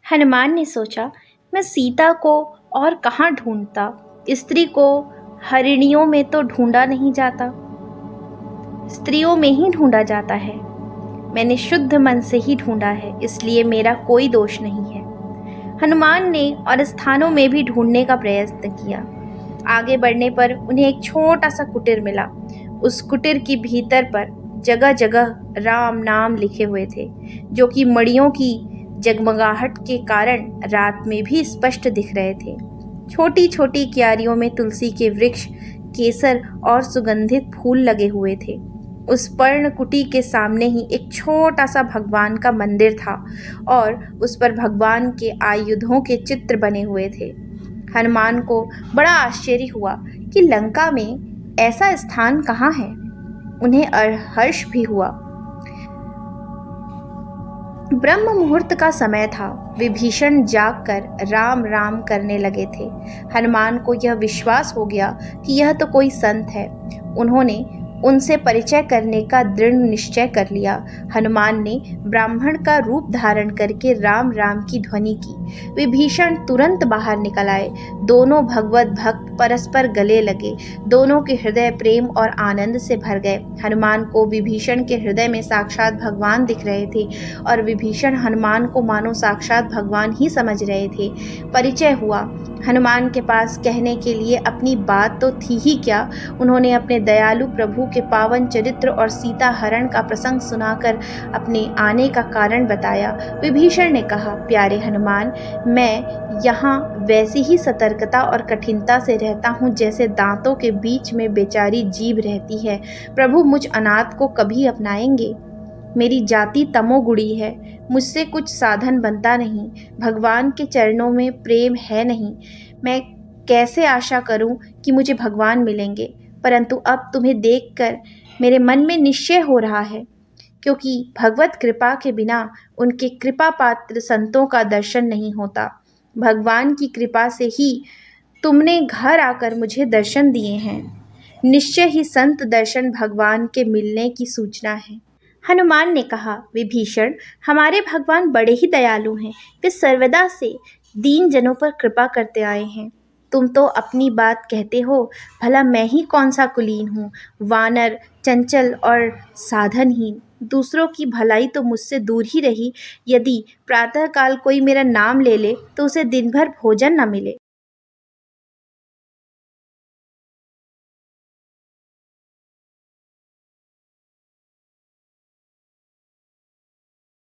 हनुमान ने सोचा, मैं सीता को और कहाँ ढूंढता। स्त्री को हरिणियों में तो ढूंढा नहीं जाता, स्त्रियों में ही ढूंढा जाता है। मैंने शुद्ध मन से ही ढूंढा है, इसलिए मेरा कोई दोष नहीं है। हनुमान ने और स्थानों में भी ढूंढने का प्रयत्न किया। आगे बढ़ने पर उन्हें एक छोटा सा कुटीर मिला। उस कुटीर की भीतर पर जगह जगह राम नाम लिखे हुए थे, जो कि मड़ियों की जगमगाहट के कारण रात में भी स्पष्ट दिख रहे थे। छोटी छोटी क्यारियों में तुलसी के वृक्ष, केसर और सुगंधित फूल लगे हुए थे। उस पर्णकुटी के सामने ही एक छोटा सा भगवान का मंदिर था और उस पर भगवान के आयुधों के चित्र बने हुए थे। हनुमान को बड़ा आश्चर्य हुआ कि लंका में ऐसा स्थान कहाँ है। उन्हें हर्ष भी हुआ। ब्रह्म मुहूर्त का समय था। विभीषण जागकर राम राम करने लगे थे। हनुमान को यह विश्वास हो गया कि यह तो कोई संत है। उन्होंने उनसे परिचय करने का दृढ़ निश्चय कर लिया। हनुमान ने ब्राह्मण का रूप धारण करके राम राम की ध्वनि की। विभीषण तुरंत बाहर निकल आए। दोनों भगवत भक्त परस्पर गले लगे। दोनों के हृदय प्रेम और आनंद से भर गए। हनुमान को विभीषण के हृदय में साक्षात भगवान दिख रहे थे और विभीषण हनुमान को मानो साक्षात भगवान ही समझ रहे थे। परिचय हुआ। हनुमान के पास कहने के लिए अपनी बात तो थी ही क्या, उन्होंने अपने दयालु प्रभु के पावन चरित्र और सीता हरण का प्रसंग सुनाकर अपने आने का कारण बताया। विभीषण ने कहा, प्यारे हनुमान, मैं यहाँ वैसी ही सतर्कता और कठिनता से रहता हूँ जैसे दांतों के बीच में बेचारी जीभ रहती है। प्रभु मुझ अनाथ को कभी अपनाएंगे? मेरी जाति तमोगुणी है, मुझसे कुछ साधन बनता नहीं। भगवान के चरणों में प्रेम है नहीं। मैं कैसे आशा करूं कि मुझे भगवान मिलेंगे? परंतु अब तुम्हें देखकर मेरे मन में निश्चय हो रहा है, क्योंकि भगवत कृपा के बिना उनके कृपा पात्र संतों का दर्शन नहीं होता। भगवान की कृपा से ही तुमने घर आकर मुझे दर्शन दिए हैं। निश्चय ही संत दर्शन भगवान के मिलने की सूचना है। हनुमान ने कहा, विभीषण, हमारे भगवान बड़े ही दयालु हैं। वे सर्वदा से दीन जनों पर कृपा करते आए हैं। तुम तो अपनी बात कहते हो, भला मैं ही कौन सा कुलीन हूँ, वानर, चंचल और साधनहीन। दूसरों की भलाई तो मुझसे दूर ही रही। यदि प्रातःकाल कोई मेरा नाम ले ले तो उसे दिन भर भोजन न मिले।